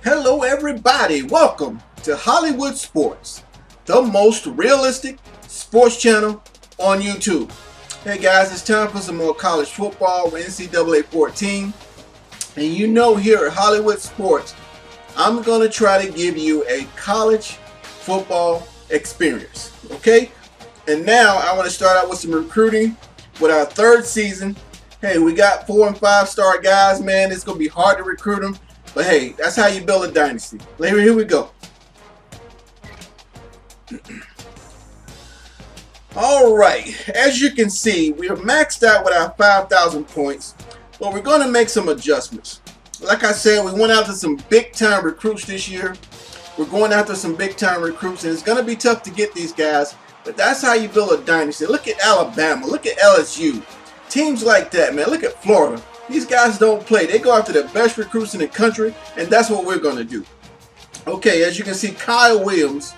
Hello everybody, welcome to Hollywood Sports, the most realistic sports channel on YouTube. Hey guys, it's time for some more college football with NCAA 14. And you know, here at Hollywood Sports, I'm going to try to give you a college football experience, okay? And now I want to start out with some recruiting with our third season. Hey, we got 4- and 5-star guys, man. It's going to be hard to recruit them. But hey, that's how you build a dynasty. Here we go. Alright, as you can see, we are maxed out with our 5,000 points. But we're going to make some adjustments. Like I said, we went after some big-time recruits this year. We're going after some big-time recruits, and it's going to be tough to get these guys. But that's how you build a dynasty. Look at Alabama. Look at LSU. Teams like that, man. Look at Florida. These guys don't play. They go after the best recruits in the country, and that's what we're going to do. Okay, as you can see, Kyle Williams,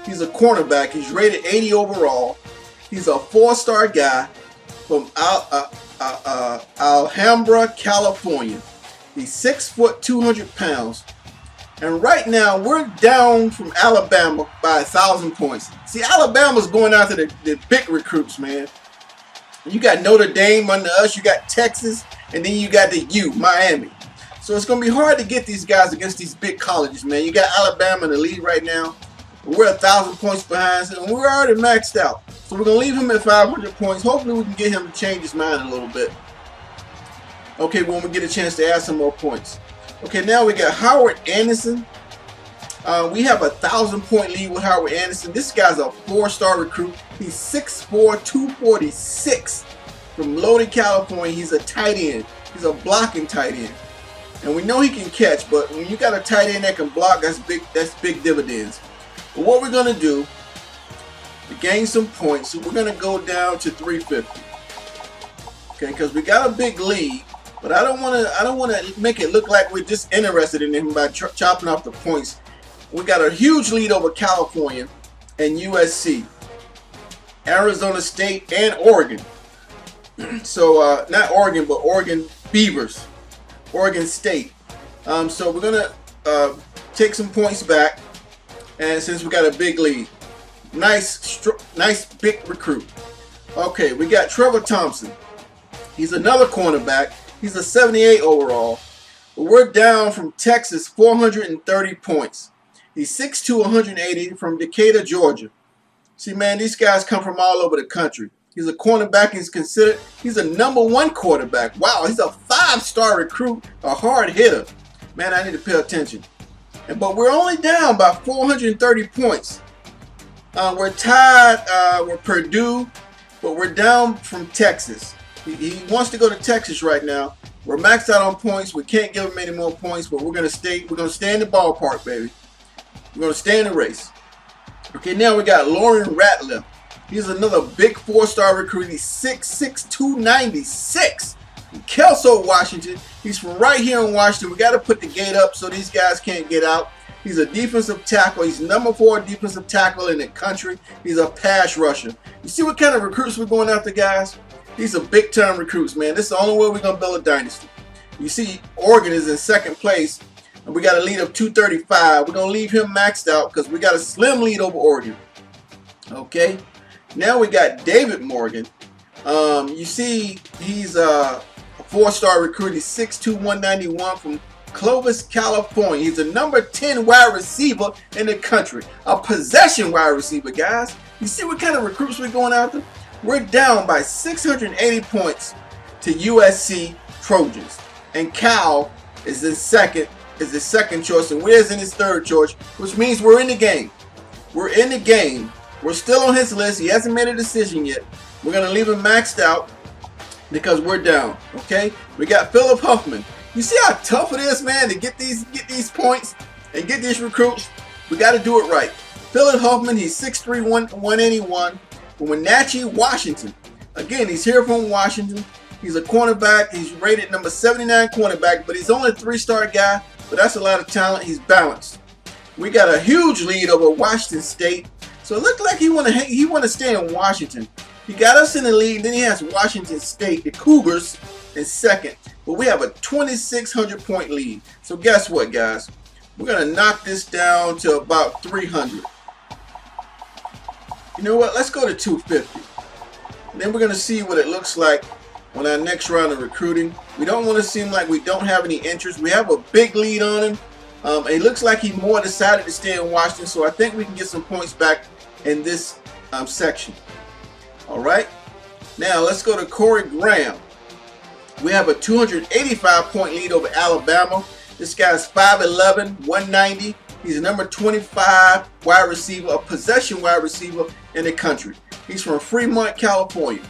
he's a cornerback. He's rated 80 overall. He's a 4-star guy from Alhambra, California. He's 6 foot, 200 pounds. And right now, we're down from Alabama by 1,000 points. See, Alabama's going after the big recruits, man. You got Notre Dame under us. You got Texas. And then you got the U, Miami. So it's going to be hard to get these guys against these big colleges, man. You got Alabama in the lead right now. We're 1,000 points behind, and we're already maxed out. So we're going to leave him at 500 points. Hopefully we can get him to change his mind a little bit. Okay, when we get a chance to add some more points. Okay, now we got Howard Anderson. We have a 1,000-point lead with Howard Anderson. This guy's a 4-star recruit. He's 6'4", 246. From Lodi, California. He's a tight end. He's a blocking tight end. And we know he can catch, but when you got a tight end that can block, that's big dividends. But what we're going to do to gain some points, so we're going to go down to 350. Okay, because we got a big lead, but I don't want to make it look like we're just interested in him by chopping off the points. We got a huge lead over California and USC, Arizona State, and Oregon. So, not Oregon, but Oregon Beavers, Oregon State. So we're going to take some points back, and since we got a big lead. Nice big recruit. Okay, we got Trevor Thompson. He's another cornerback. He's a 78 overall. But we're down from Texas, 430 points. He's 6'2", 180 from Decatur, Georgia. See, man, these guys come from all over the country. He's a cornerback. He's a #1 quarterback. Wow, he's a 5-star recruit, a hard hitter. Man, I need to pay attention. But we're only down by 430 points. We're tied with Purdue, but we're down from Texas. He wants to go to Texas right now. We're maxed out on points. We can't give him any more points, but we're gonna stay in the ballpark, baby. We're gonna stay in the race. Okay, now we got Lauren Ratliff. He's another big 4-star recruit. He's 6'6", 296. From Kelso, Washington. He's from right here in Washington. We got to put the gate up so these guys can't get out. He's a defensive tackle. He's #4 defensive tackle in the country. He's a pass rusher. You see what kind of recruits we're going after, guys? These are big-time recruits, man. This is the only way we're going to build a dynasty. You see, Oregon is in 2nd place, and we got a lead of 235. We're going to leave him maxed out because we got a slim lead over Oregon. Okay? Now we got David Morgan. You see, he's a 4-star recruit. He's 6'2", 191 from Clovis, California. He's a #10 wide receiver in the country. A possession wide receiver, guys. You see what kind of recruits we're going after? We're down by 680 points to USC Trojans. And Cal is the second choice, and Wiz in his 3rd choice, which means we're in the game. We're in the game. We're still on his list. He hasn't made a decision yet. We're going to leave him maxed out because we're down. Okay? We got PHILLIP HUFFMAN. You see how tough it is, man, to get these points and get these recruits? We got to do it right. PHILLIP HUFFMAN, he's 6'3", 181 from Wenatchee, Washington. Again, he's here from Washington. He's a cornerback. He's rated #79 cornerback, but he's only a 3-star guy, but that's a lot of talent. He's balanced. We got a huge lead over Washington State. So it looked like he want to stay in Washington. He got us in the lead, then he has Washington State, the Cougars, in 2nd. But we have a 2,600 point lead. So guess what, guys? We're going to knock this down to about 300. You know what? Let's go to 250. And then we're going to see what it looks like on our next round of recruiting. We don't want to seem like we don't have any interest. We have a big lead on him. It looks like he more decided to stay in Washington, so I think we can get some points back in this section. All right. Now let's go to Corey Graham. We have a 285-point lead over Alabama. This guy's 5'11", 190. He's a number 25 wide receiver, a possession wide receiver in the country. He's from Fremont, California.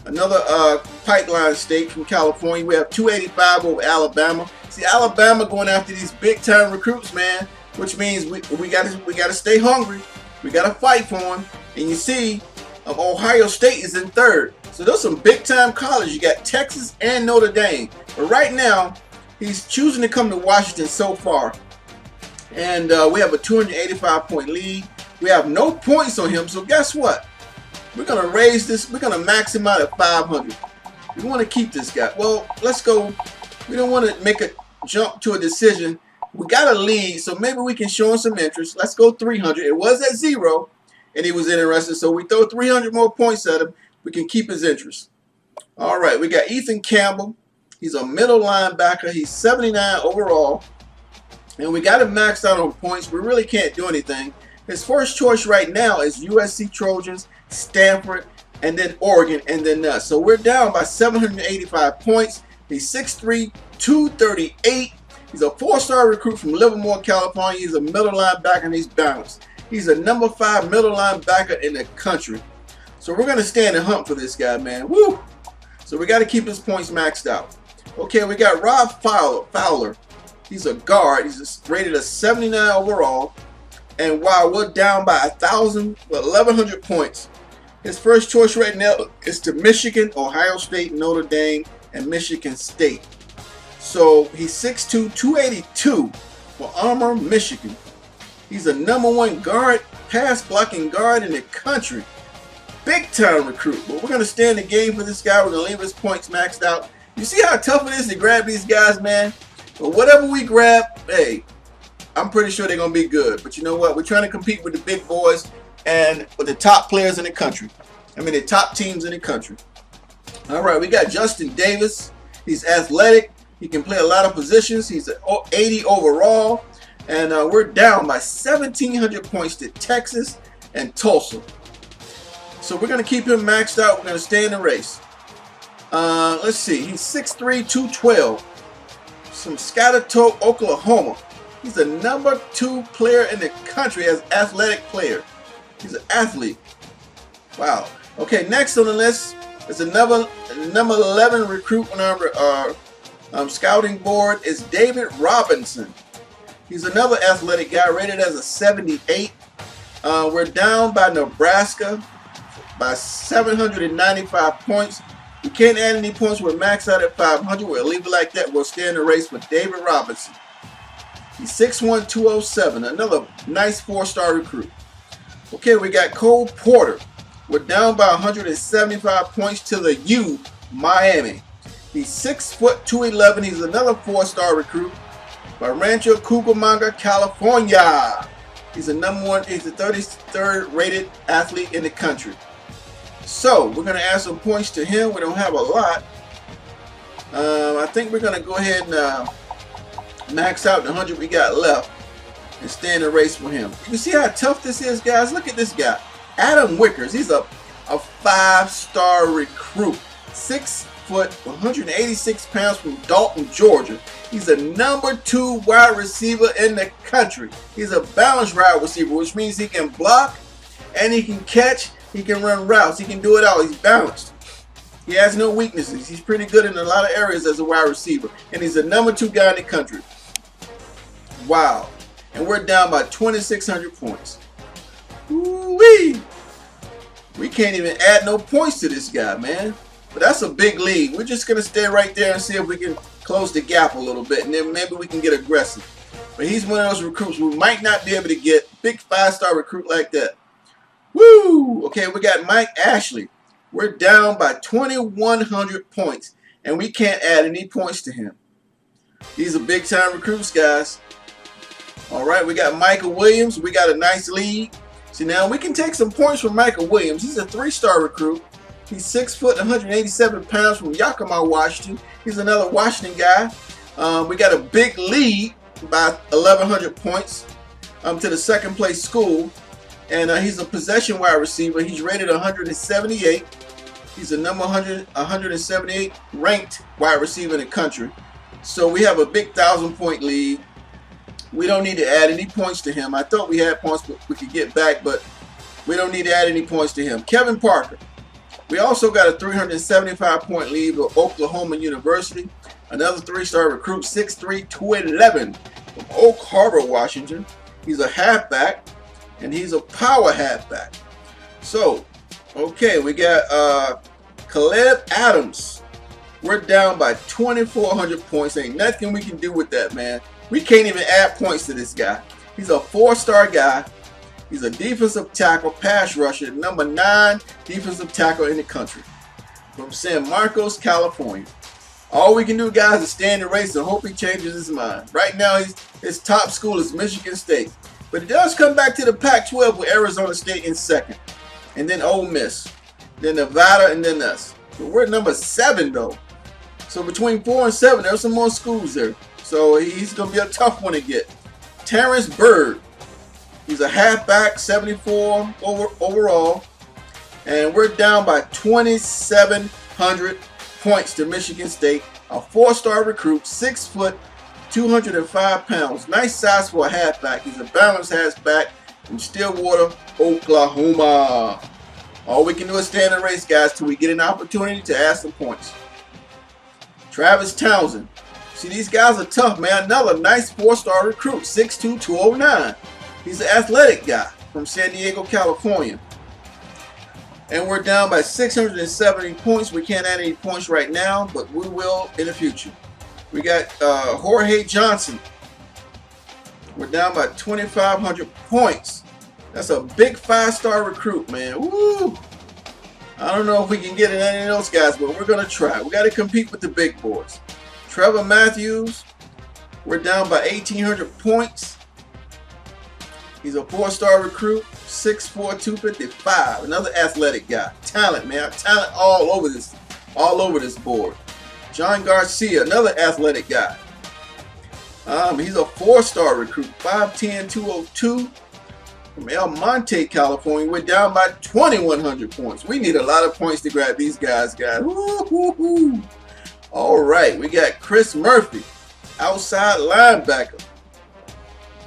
Another pipeline state from California. We have 285 over Alabama. See, Alabama going after these big-time recruits, man, which means we gotta stay hungry. We gotta fight for them. And you see, Ohio State is in third. So there's some big-time colleges. You got Texas and Notre Dame. But right now, he's choosing to come to Washington so far. And we have a 285-point lead. We have no points on him. So guess what? We're going to raise this. We're going to max him out at 500. We want to keep this guy. Well, let's go. We don't want to make a jump to a decision. We got a lead, so maybe we can show him some interest. Let's go 300. It was at 0, and he was interested. So we throw 300 more points at him. We can keep his interest. All right, we got Ethan Campbell. He's a middle linebacker. He's 79 overall. And we got him maxed out on points. We really can't do anything. His first choice right now is USC Trojans, Stanford, and then Oregon, and then us. So we're down by 785 points. He's 6'3", 238. He's a 4-star recruit from Livermore, California. He's a middle linebacker, and he's balanced. He's a number 5 middle linebacker in the country. So we're going to stand and hunt for this guy, man. Woo! So we got to keep his points maxed out. Okay, we got Rob Fowler. He's a guard. He's rated a 79 overall. And while we're down by 1,100 points, his first choice right now is to Michigan, Ohio State, Notre Dame, and Michigan State. So he's 6'2", 282 for Armour, Michigan. He's a number 1 guard, pass blocking guard in the country. Big time recruit. But we're going to stay in the game for this guy. We're going to leave his points maxed out. You see how tough it is to grab these guys, man? But whatever we grab, hey, I'm pretty sure they're going to be good. But you know what? We're trying to compete with the big boys and with the top players in the country. I mean, the top teams in the country. All right, we got Justin Davis. He's athletic. He can play a lot of positions. He's an 80 overall. And we're down by 1,700 points to Texas and Tulsa. So we're going to keep him maxed out. We're going to stay in the race. Let's see. He's 6'3", 212. From Scottsdale, Oklahoma. He's a number 2 player in the country as athletic player. He's an athlete. Wow. Okay, next on the list is another number 11 recruit on our scouting board is David Robinson. He's another athletic guy rated as a 78. We're down by Nebraska by 795 points. We can't add any points. We're maxed out at 500. We'll leave it like that. We'll stay in the race with David Robinson. He's 6'1", 207. Another nice 4-star recruit. Okay, we got Cole Porter. We're down by 175 points to the U, Miami. He's 6'2", 11. He's another 4-star recruit by Rancho Cucamonga, California. He's a number 1. He's the 33rd rated athlete in the country. So we're going to add some points to him. We don't have a lot. I think we're going to go ahead and max out the 100 we got left and stay in the race for him. You see how tough this is, guys? Look at this guy. Adam Wickers. He's a 5-star recruit. 6 foot, 186 pounds from Dalton, Georgia. He's a number 2 wide receiver in the country. He's a balanced wide receiver, which means he can block and he can catch. He can run routes. He can do it all. He's balanced. He has no weaknesses. He's pretty good in a lot of areas as a wide receiver. And he's a number 2 guy in the country. Wow. And we're down by 2,600 points. Woo-wee. We can't even add no points to this guy, man. But that's a big lead. We're just going to stay right there and see if we can close the gap a little bit. And then maybe we can get aggressive. But he's one of those recruits we might not be able to get. Big 5-star recruit like that. Woo! Okay, we got Mike Ashley. We're down by 2,100 points, and we can't add any points to him. These are big-time recruits, guys. All right, we got Michael Williams. We got a nice lead. See, now we can take some points from Michael Williams. He's a 3-star recruit. He's 6 foot, 187 pounds from Yakima, Washington. He's another Washington guy. We got a big lead by 1,100 points to the second place school. And he's a possession wide receiver. He's rated 178. He's a number 178 ranked wide receiver in the country. So we have a big 1,000-point lead. We don't need to add any points to him. I thought we had points we could get back, but we don't need to add any points to him. Kevin Parker. We also got a 375-point lead with Oklahoma University. Another 3-star recruit, 6'3", 211 from Oak Harbor, Washington. He's a halfback, and he's a power halfback. So, okay, we got Caleb Adams. We're down by 2,400 points. Ain't nothing we can do with that, man. We can't even add points to this guy. He's a 4-star guy. He's a defensive tackle, pass rusher, number 9 defensive tackle in the country from San Marcos, California. All we can do, guys, is stand the race and hope he changes his mind. Right now, his top school is Michigan State. But it does come back to the Pac-12 with Arizona State in second. And then Ole Miss. Then Nevada, and then us. But we're number 7, though. So between 4 and 7, there's some more schools there. So he's going to be a tough one to get. Terrence BYRD. He's a halfback, 74 overall. And we're down by 2,700 points to Michigan State. A 4-star recruit, 6 foot, 205 pounds. Nice size for a halfback. He's a balanced halfback from Stillwater, Oklahoma. All we can do is stand the race, guys, till we get an opportunity to add some points. Travis Townsend. See, these guys are tough, man. Another nice 4-star recruit, 6'2", 209. He's an athletic guy from San Diego, California. And we're down by 670 points. We can't add any points right now, but we will in the future. We got Jorge Johnson. We're down by 2,500 points. That's a big 5-star recruit, man. Woo! I don't know if we can get in any of those guys, but we're going to try. We got to compete with the big boys. Trevor Matthews. We're down by 1,800 points. He's a 4-star recruit, 6'4", 255. Another athletic guy. Talent, man. Talent all over this board. John Garcia, another athletic guy. He's a 4-star recruit, 5'10", 202 from El Monte, California. We're down by 2,100 points. We need a lot of points to grab these guys. Woo-hoo-hoo. All right, we got Chris Murphy, outside linebacker.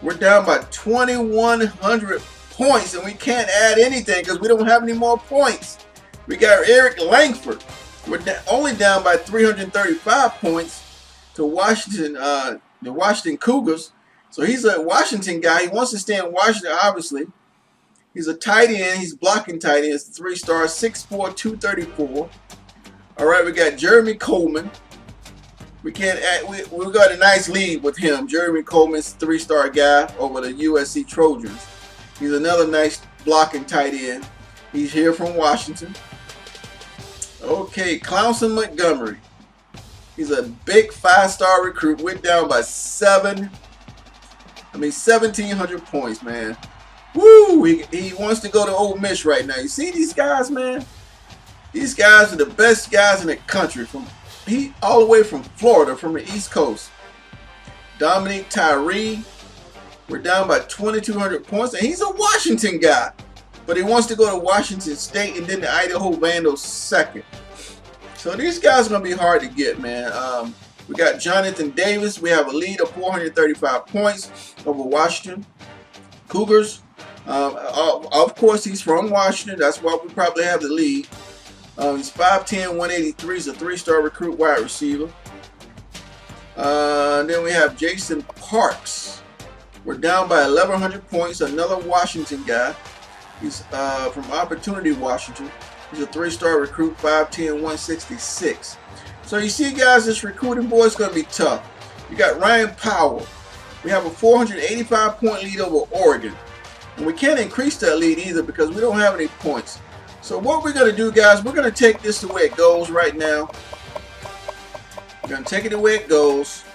We're down by 2,100 points, and we can't add anything because we don't have any more points. We got Eric Langford. We're only down by 335 points to Washington, the Washington Cougars. So he's a Washington guy. He wants to stay in Washington, obviously. He's a tight end. He's blocking tight end. It's 3-star, 6'4", 234. All right, we got Jeremy Coleman. We can't add. We got a nice lead with him. Jeremy Coleman's 3-star guy over the USC Trojans. He's another nice blocking tight end. He's here from Washington. Okay, Clownson Montgomery. He's a big 5-star recruit. We're down by 1,700 points, man. Woo! He wants to go to Ole Miss right now. You see these guys, man? These guys are the best guys in the country. All the way from Florida, from the East Coast. Dominic Tyree. We're down by 2,200 points, and he's a Washington guy. But he wants to go to Washington State and then the Idaho Vandals second. So these guys are going to be hard to get, man. We got Jonathan Davis. We have a lead of 435 points over Washington Cougars. Of course, he's from Washington. That's why we probably have the lead. He's 5'10", 183. He's a 3-star recruit wide receiver. Then we have Jason Parks. We're down by 1,100 points. Another Washington guy. He's from Opportunity, Washington. He's a 3-star recruit, 5'10", 166. So you see, guys, this recruiting board is going to be tough. We got Ryan Powell. We have a 485-point lead over Oregon. And we can't increase that lead either because we don't have any points. So what we're going to do, guys, we're going to take this the way it goes right now. We're going to take it the way it goes.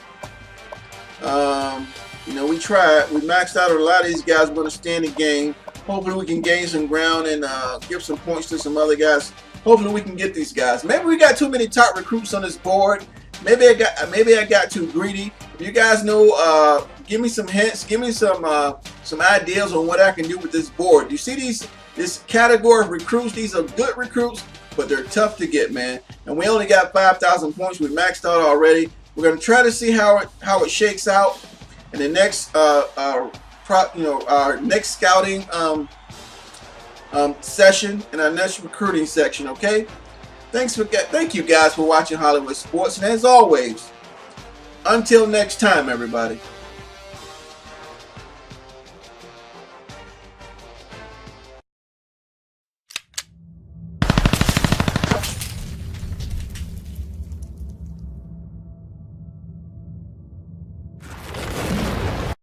You know, we tried. We maxed out a lot of these guys. We're going to stay in the game. Hopefully we can gain some ground and give some points to some other guys. Hopefully we can get these guys. Maybe we got too many top recruits on this board. Maybe I got too greedy. If you guys know, give me some hints. Give me some ideas on what I can do with this board. You see this category of recruits? These are good recruits, but they're tough to get, man. And we only got 5,000 points. We maxed out already. We're gonna try to see how it shakes out in the next our next scouting session and our next recruiting section. Okay. Thank you guys for watching Hollywood Sports, and as always, until next time, everybody.